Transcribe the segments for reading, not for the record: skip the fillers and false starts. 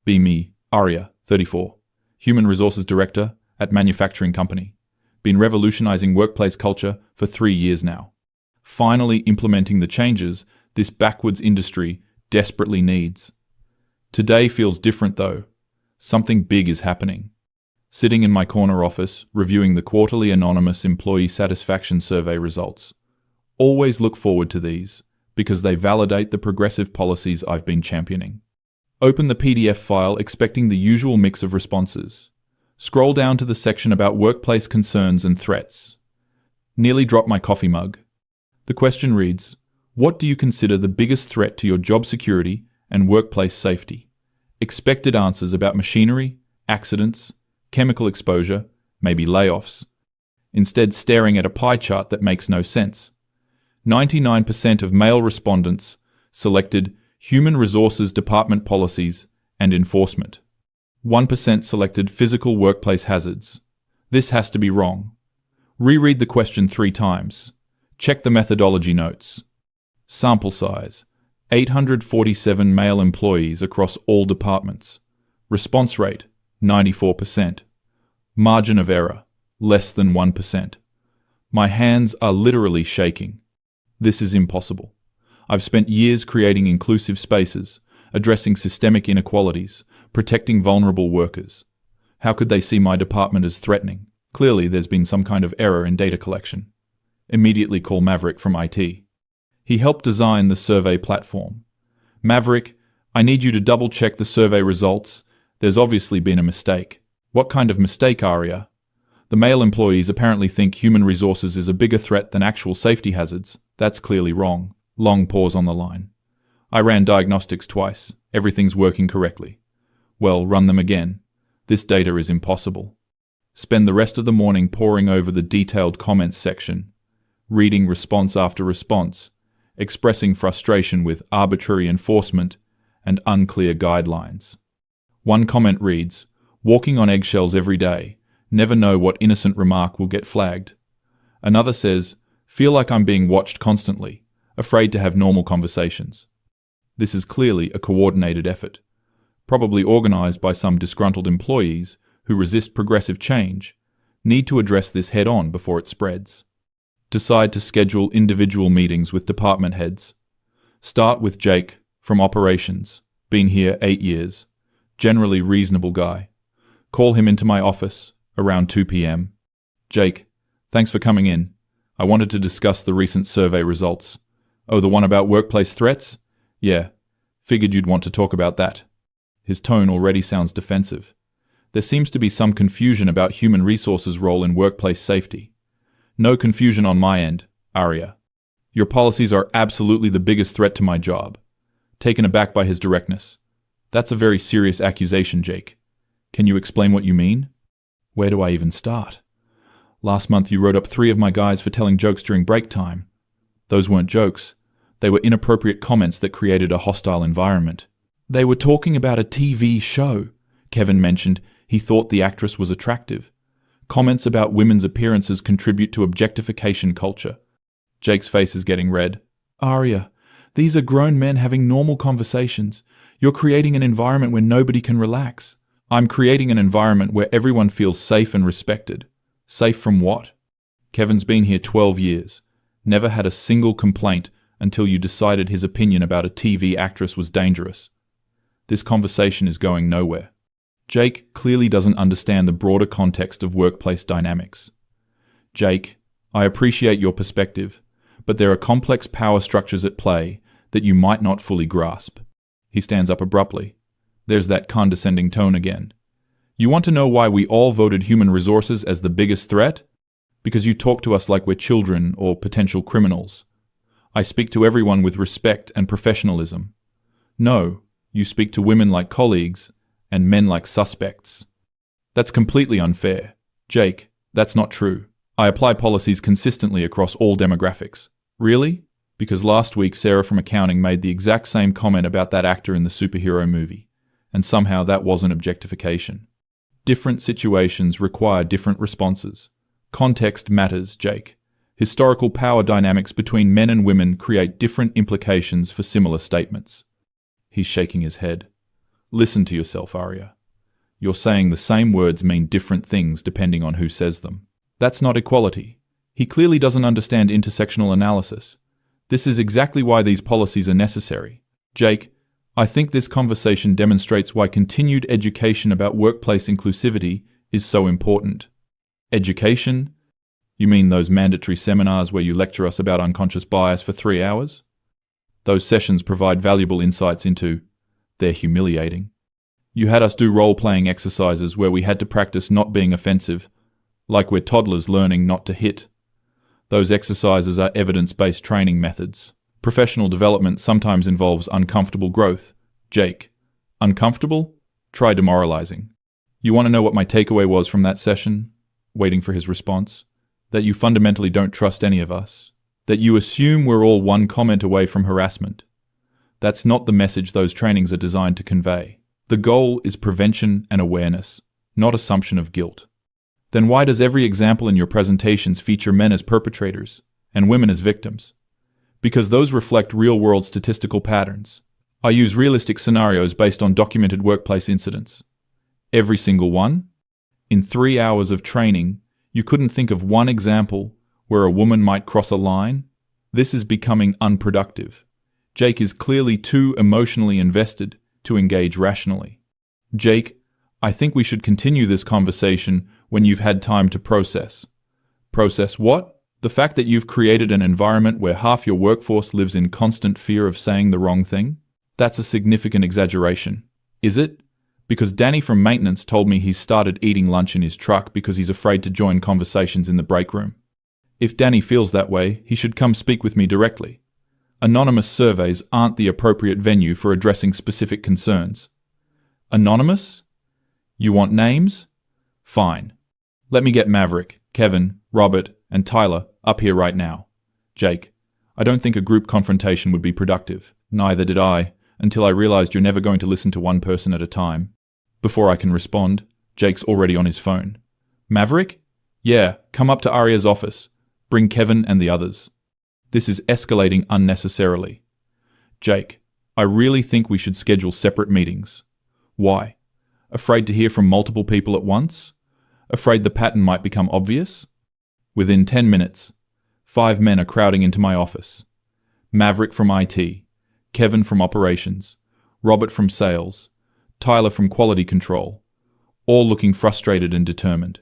Be me, Arya, 34. Human Resources Director at manufacturing company. Been revolutionizing workplace culture for 3 years now. Finally implementing the changes this backwards industry desperately needs. Today feels different though. Something big is happening. Sitting in my corner office, reviewing the quarterly anonymous employee satisfaction survey results. Always look forward to these, because they validate the progressive policies I've been championing. Open the PDF file expecting the usual mix of responses. Scroll down to the section about workplace concerns and threats. Nearly dropped my coffee mug. The question reads, what do you consider the biggest threat to your job security and workplace safety? Expected answers about machinery, accidents, chemical exposure, maybe layoffs. Instead staring at a pie chart that makes no sense. 99% of male respondents selected Human Resources Department policies and enforcement. 1% selected physical workplace hazards. This has to be wrong. Reread the question 3 times. Check the methodology notes. Sample size: 847 male employees across all departments. Response rate: 94%. Margin of error: less than 1%. My hands are literally shaking. This is impossible. I've spent years creating inclusive spaces, addressing systemic inequalities, protecting vulnerable workers. How could they see my department as threatening? Clearly, there's been some kind of error in data collection. Immediately call Maverick from IT. He helped design the survey platform. Maverick, I need you to double-check the survey results. There's obviously been a mistake. What kind of mistake, Arya? The male employees apparently think human resources is a bigger threat than actual safety hazards. That's clearly wrong. Long pause on the line. I ran diagnostics twice. Everything's working correctly. Well, run them again. This data is impossible. Spend the rest of the morning poring over the detailed comments section, reading response after response, expressing frustration with arbitrary enforcement and unclear guidelines. One comment reads, walking on eggshells every day, never know what innocent remark will get flagged. Another says, feel like I'm being watched constantly, afraid to have normal conversations. This is clearly a coordinated effort, probably organized by some disgruntled employees who resist progressive change, need to address this head-on before it spreads. Decide to schedule individual meetings with department heads. Start with Jake from operations, been here 8 years, generally reasonable guy. Call him into my office around 2 p.m. Jake, thanks for coming in. I wanted to discuss the recent survey results. Oh, the one about workplace threats? Yeah, figured you'd want to talk about that. His tone already sounds defensive. There seems to be some confusion about human resources' role in workplace safety. No confusion on my end, Arya. Your policies are absolutely the biggest threat to my job. Taken aback by his directness. That's a very serious accusation, Jake. Can you explain what you mean? Where do I even start? Last month you wrote up 3 of my guys for telling jokes during break time. Those weren't jokes. They were inappropriate comments that created a hostile environment. They were talking about a TV show. Kevin mentioned he thought the actress was attractive. Comments about women's appearances contribute to objectification culture. Jake's face is getting red. Arya, these are grown men having normal conversations. You're creating an environment where nobody can relax. I'm creating an environment where everyone feels safe and respected. Safe from what? Kevin's been here 12 years. Never had a single complaint until you decided his opinion about a TV actress was dangerous. This conversation is going nowhere. Jake clearly doesn't understand the broader context of workplace dynamics. Jake, I appreciate your perspective, but there are complex power structures at play that you might not fully grasp. He stands up abruptly. There's that condescending tone again. You want to know why we all voted human resources as the biggest threat? Because you talk to us like we're children or potential criminals. I speak to everyone with respect and professionalism. No, you speak to women like colleagues and men like suspects. That's completely unfair. Jake, that's not true. I apply policies consistently across all demographics. Really? Because last week Sarah from accounting made the exact same comment about that actor in the superhero movie, and somehow that wasn't objectification. Different situations require different responses. Context matters, Jake. Historical power dynamics between men and women create different implications for similar statements. He's shaking his head. Listen to yourself, Arya. You're saying the same words mean different things depending on who says them. That's not equality. He clearly doesn't understand intersectional analysis. This is exactly why these policies are necessary. Jake, I think this conversation demonstrates why continued education about workplace inclusivity is so important. Education? You mean those mandatory seminars where you lecture us about unconscious bias for 3 hours? Those sessions provide valuable insights into... They're humiliating. You had us do role-playing exercises where we had to practice not being offensive, like we're toddlers learning not to hit. Those exercises are evidence-based training methods. Professional development sometimes involves uncomfortable growth. Jake, uncomfortable? Try demoralizing. You want to know what my takeaway was from that session? Waiting for his response. That you fundamentally don't trust any of us. That you assume we're all one comment away from harassment. That's not the message those trainings are designed to convey. The goal is prevention and awareness, not assumption of guilt. Then why does every example in your presentations feature men as perpetrators and women as victims? Because those reflect real-world statistical patterns. I use realistic scenarios based on documented workplace incidents. Every single one? In 3 hours of training, you couldn't think of one example where a woman might cross a line? This is becoming unproductive. Jake is clearly too emotionally invested to engage rationally. Jake, I think we should continue this conversation when you've had time to process. Process what? The fact that you've created an environment where half your workforce lives in constant fear of saying the wrong thing? That's a significant exaggeration. Is it? Because Danny from maintenance told me he's started eating lunch in his truck because he's afraid to join conversations in the break room. If Danny feels that way, he should come speak with me directly. Anonymous surveys aren't the appropriate venue for addressing specific concerns. Anonymous? You want names? Fine. Let me get Maverick, Kevin, Robert, and Tyler up here right now. Jake, I don't think a group confrontation would be productive. Neither did I, until I realized you're never going to listen to one person at a time. Before I can respond, Jake's already on his phone. Maverick? Yeah, come up to Arya's office. Bring Kevin and the others. This is escalating unnecessarily. Jake, I really think we should schedule separate meetings. Why? Afraid to hear from multiple people at once? Afraid the pattern might become obvious? Within 10 minutes, 5 men are crowding into my office. Maverick from IT, Kevin from operations, Robert from sales, Tyler from quality control, all looking frustrated and determined.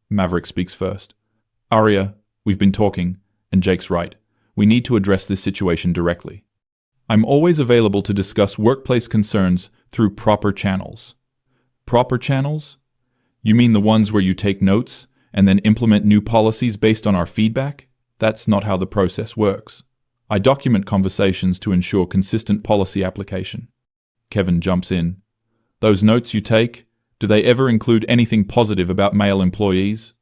Maverick speaks first. Arya, we've been talking, and Jake's right. We need to address this situation directly. I'm always available to discuss workplace concerns through proper channels. Proper channels? You mean the ones where you take notes and then implement new policies based on our feedback? That's not how the process works. I document conversations to ensure consistent policy application. Kevin jumps in. Those notes you take, do they ever include anything positive about male employees?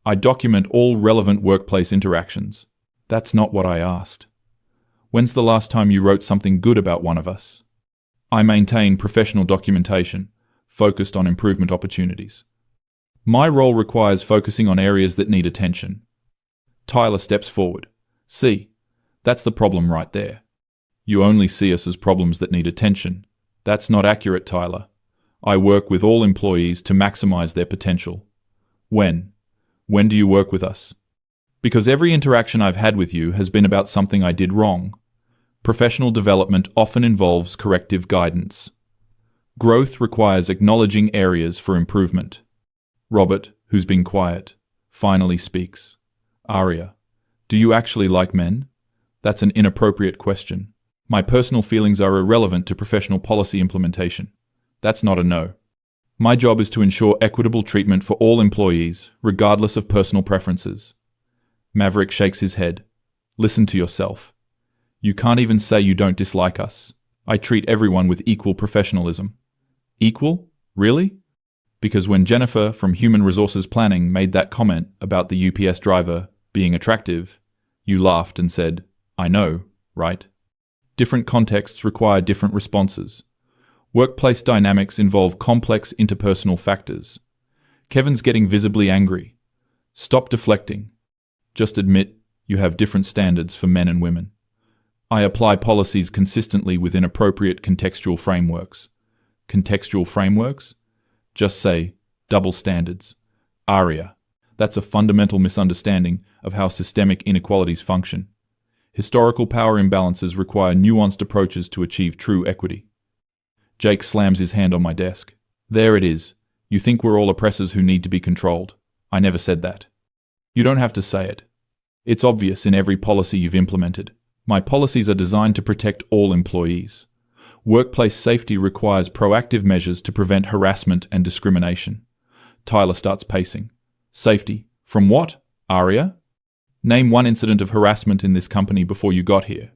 I document all relevant workplace interactions. That's not what I asked. When's the last time you wrote something good about one of us? I maintain professional documentation, focused on improvement opportunities. My role requires focusing on areas that need attention. Tyler steps forward. See, that's the problem right there. You only see us as problems that need attention. That's not accurate, Tyler. I work with all employees to maximize their potential. When? When do you work with us? Because every interaction I've had with you has been about something I did wrong. Professional development often involves corrective guidance. Growth requires acknowledging areas for improvement. Robert, who's been quiet, finally speaks. Arya, do you actually like men? That's an inappropriate question. My personal feelings are irrelevant to professional policy implementation. That's not a no. My job is to ensure equitable treatment for all employees, regardless of personal preferences. Maverick shakes his head. Listen to yourself. You can't even say you don't dislike us. I treat everyone with equal professionalism. Equal? Really? Because when Jennifer from Human Resources Planning made that comment about the UPS driver being attractive, you laughed and said, I know, right? Different contexts require different responses. Workplace dynamics involve complex interpersonal factors. Kevin's getting visibly angry. Stop deflecting. Just admit you have different standards for men and women. I apply policies consistently within appropriate contextual frameworks. contextual frameworks? Just say, double standards. ARIA. That's a fundamental misunderstanding of how systemic inequalities function. Historical power imbalances require nuanced approaches to achieve true equity. Jake slams his hand on my desk. There it is. You think we're all oppressors who need to be controlled. I never said that. You don't have to say it. It's obvious in every policy you've implemented. My policies are designed to protect all employees. Workplace safety requires proactive measures to prevent harassment and discrimination. Tyler starts pacing. Safety. From what? ARIA? Name one incident of harassment in this company before you got here.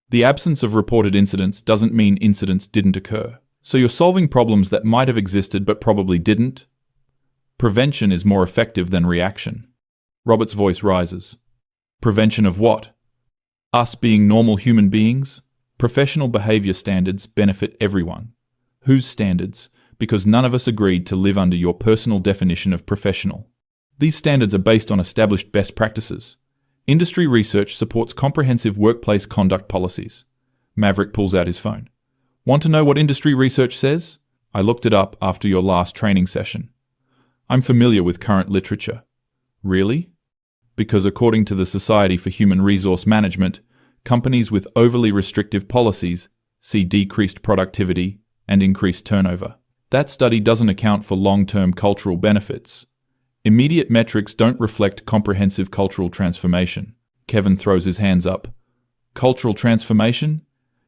The absence of reported incidents doesn't mean incidents didn't occur. So you're solving problems that might have existed but probably didn't? Prevention is more effective than reaction. Robert's voice rises. Prevention of what? Us being normal human beings? Professional behavior standards benefit everyone. Whose standards? Because none of us agreed to live under your personal definition of professional. These standards are based on established best practices. Industry research supports comprehensive workplace conduct policies. Maverick pulls out his phone. Want to know what industry research says? I looked it up after your last training session. I'm familiar with current literature. Really? Because according to the Society for Human Resource Management, companies with overly restrictive policies see decreased productivity and increased turnover. That study doesn't account for long-term cultural benefits. Immediate metrics don't reflect comprehensive cultural transformation. Kevin throws his hands up. Cultural transformation?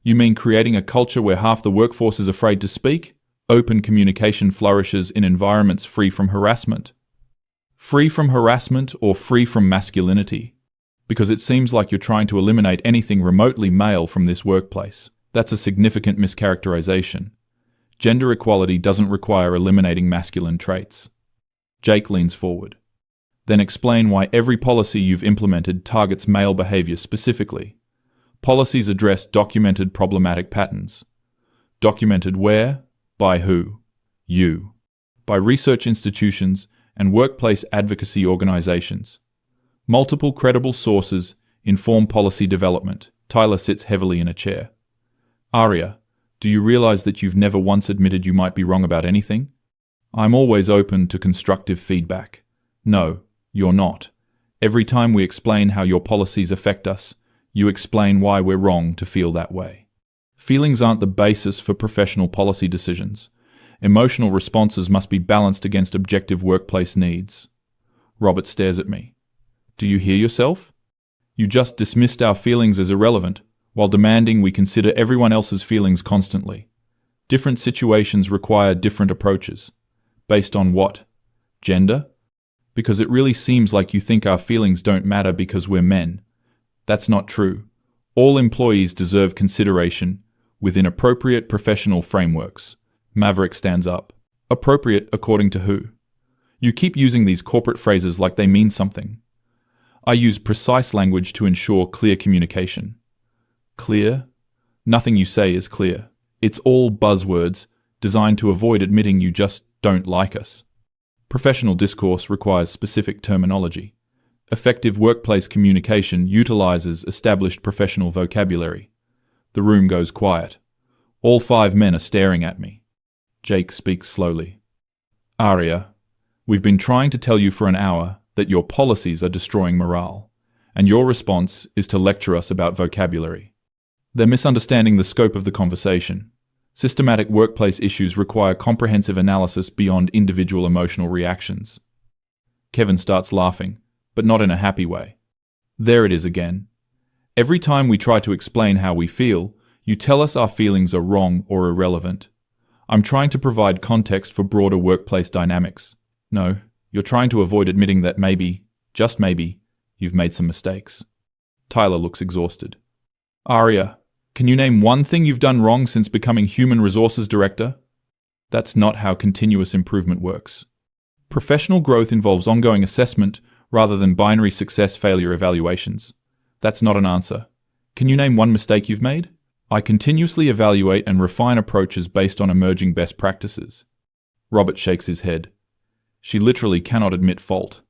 You mean creating a culture where half the workforce is afraid to speak? Open communication flourishes in environments free from harassment. Free from harassment or free from masculinity? Because it seems like you're trying to eliminate anything remotely male from this workplace. That's a significant mischaracterization. Gender equality doesn't require eliminating masculine traits. Jake leans forward. Then explain why every policy you've implemented targets male behavior specifically. Policies address documented problematic patterns. Documented where? By who? You. By research institutions and workplace advocacy organizations. Multiple credible sources inform policy development. Tyler sits heavily in a chair. Aria, do you realize that you've never once admitted you might be wrong about anything? I'm always open to constructive feedback. No, you're not. Every time we explain how your policies affect us, you explain why we're wrong to feel that way. Feelings aren't the basis for professional policy decisions. Emotional responses must be balanced against objective workplace needs. Robert stares at me. Do you hear yourself? You just dismissed our feelings as irrelevant, while demanding we consider everyone else's feelings constantly. Different situations require different approaches. Based on what? Gender? Because it really seems like you think our feelings don't matter because we're men. That's not true. All employees deserve consideration within appropriate professional frameworks. Maverick stands up. Appropriate according to who? You keep using these corporate phrases like they mean something. I use precise language to ensure clear communication. Clear? Nothing you say is clear. It's all buzzwords designed to avoid admitting you just don't like us. Professional discourse requires specific terminology. Effective workplace communication utilizes established professional vocabulary. The room goes quiet. All 5 men are staring at me. Jake speaks slowly. Aria, we've been trying to tell you for an hour that your policies are destroying morale, and your response is to lecture us about vocabulary. They're misunderstanding the scope of the conversation. Systematic workplace issues require comprehensive analysis beyond individual emotional reactions. Kevin starts laughing, but not in a happy way. There it is again. Every time we try to explain how we feel, you tell us our feelings are wrong or irrelevant. I'm trying to provide context for broader workplace dynamics. No, you're trying to avoid admitting that maybe, just maybe, you've made some mistakes. Tyler looks exhausted. Aria, can you name one thing you've done wrong since becoming Human Resources Director? That's not how continuous improvement works. Professional growth involves ongoing assessment rather than binary success-failure evaluations. That's not an answer. Can you name one mistake you've made? I continuously evaluate and refine approaches based on emerging best practices. Robert shakes his head. She literally cannot admit fault.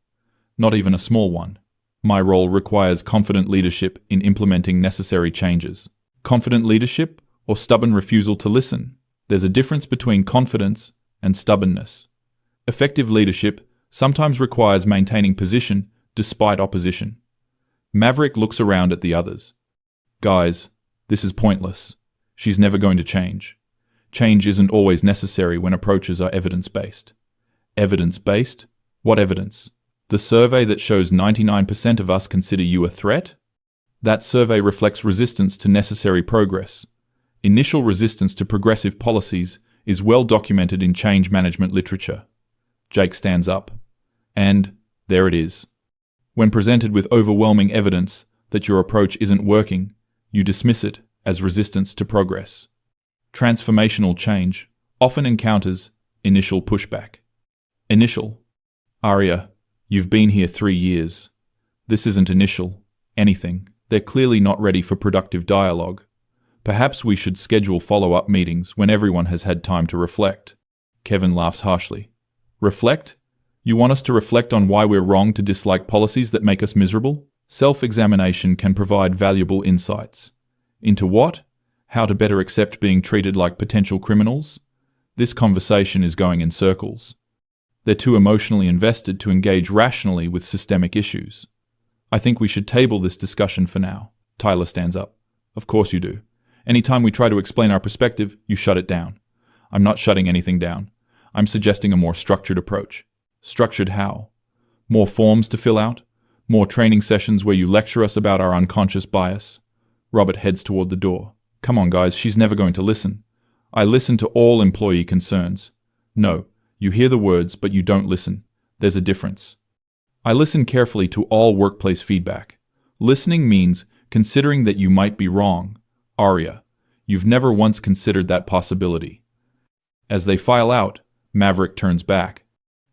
Not even a small one. My role requires confident leadership in implementing necessary changes. Confident leadership or stubborn refusal to listen? There's a difference between confidence and stubbornness. Effective leadership sometimes requires maintaining position despite opposition. Maverick looks around at the others. Guys, this is pointless. She's never going to change. Change isn't always necessary when approaches are evidence-based. Evidence-based? What evidence? The survey that shows 99% of us consider you a threat? That survey reflects resistance to necessary progress. Initial resistance to progressive policies is well documented in change management literature. Jake stands up. And there it is. When presented with overwhelming evidence that your approach isn't working, you dismiss it as resistance to progress. Transformational change often encounters initial pushback. Initial. Arya, you've been here 3 years. This isn't initial anything. They're clearly not ready for productive dialogue. Perhaps we should schedule follow-up meetings when everyone has had time to reflect. Kevin laughs harshly. Reflect? You want us to reflect on why we're wrong to dislike policies that make us miserable? Self-examination can provide valuable insights. Into what? How to better accept being treated like potential criminals? This conversation is going in circles. They're too emotionally invested to engage rationally with systemic issues. I think we should table this discussion for now. Tyler stands up. Of course you do. Anytime we try to explain our perspective, you shut it down. I'm not shutting anything down. I'm suggesting a more structured approach. Structured how? More forms to fill out? More training sessions where you lecture us about our unconscious bias? Robert heads toward the door. Come on, guys, she's never going to listen. I listen to all employee concerns. No, you hear the words, but you don't listen. There's a difference. I listen carefully to all workplace feedback. Listening means considering that you might be wrong. Arya, you've never once considered that possibility. As they file out, Maverick turns back.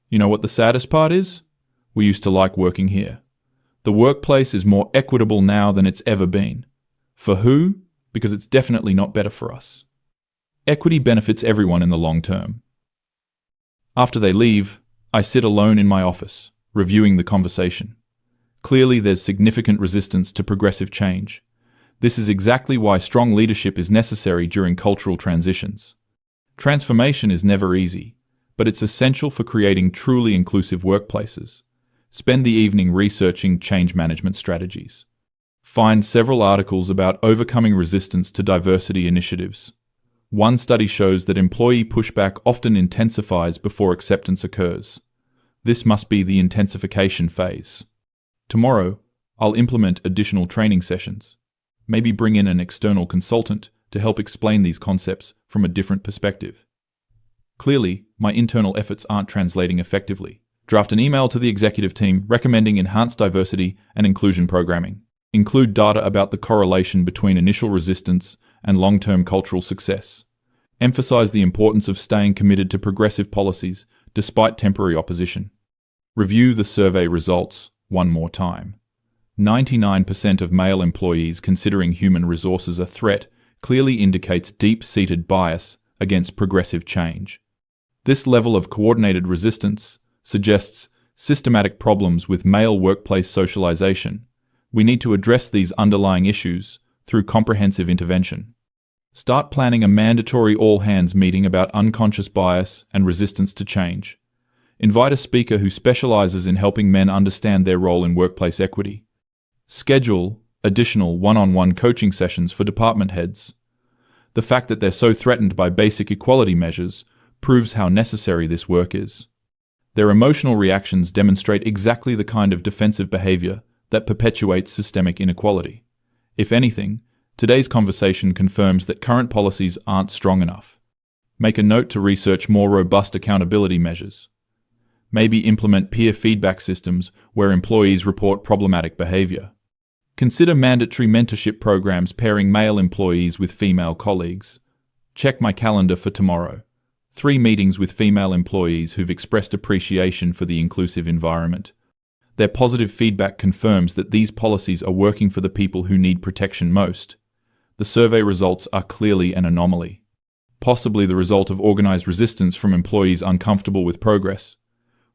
You know what the saddest part is? We used to like working here. The workplace is more equitable now than it's ever been. For who? Because it's definitely not better for us. Equity benefits everyone in the long term. After they leave, I sit alone in my office, reviewing the conversation. Clearly, there's significant resistance to progressive change. This is exactly why strong leadership is necessary during cultural transitions. Transformation is never easy, but it's essential for creating truly inclusive workplaces. Spend the evening researching change management strategies. Find several articles about overcoming resistance to diversity initiatives. One study shows that employee pushback often intensifies before acceptance occurs. This must be the intensification phase. Tomorrow, I'll implement additional training sessions. Maybe bring in an external consultant to help explain these concepts from a different perspective. Clearly, my internal efforts aren't translating effectively. Draft an email to the executive team recommending enhanced diversity and inclusion programming. Include data about the correlation between initial resistance and long-term cultural success. Emphasize the importance of staying committed to progressive policies despite temporary opposition. Review the survey results one more time. 99% of male employees considering human resources a threat clearly indicates deep-seated bias against progressive change. This level of coordinated resistance suggests systematic problems with male workplace socialization. We need to address these underlying issues through comprehensive intervention. Start planning a mandatory all-hands meeting about unconscious bias and resistance to change. Invite a speaker who specializes in helping men understand their role in workplace equity. Schedule additional one-on-one coaching sessions for department heads. The fact that they're so threatened by basic equality measures proves how necessary this work is. Their emotional reactions demonstrate exactly the kind of defensive behavior that perpetuates systemic inequality. If anything, today's conversation confirms that current policies aren't strong enough. Make a note to research more robust accountability measures. Maybe implement peer feedback systems where employees report problematic behavior. Consider mandatory mentorship programs pairing male employees with female colleagues. Check my calendar for tomorrow. 3 meetings with female employees who've expressed appreciation for the inclusive environment. Their positive feedback confirms that these policies are working for the people who need protection most. The survey results are clearly an anomaly, possibly the result of organized resistance from employees uncomfortable with progress.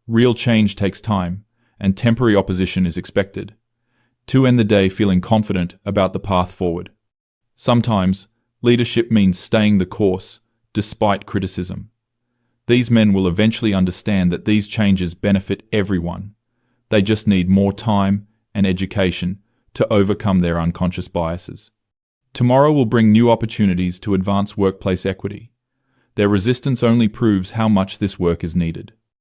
Real change takes time, and temporary opposition is expected. To end the day feeling confident about the path forward. Sometimes, leadership means staying the course, despite criticism. These men will eventually understand that these changes benefit everyone. They just need more time and education to overcome their unconscious biases. Tomorrow will bring new opportunities to advance workplace equity. Their resistance only proves how much this work is needed.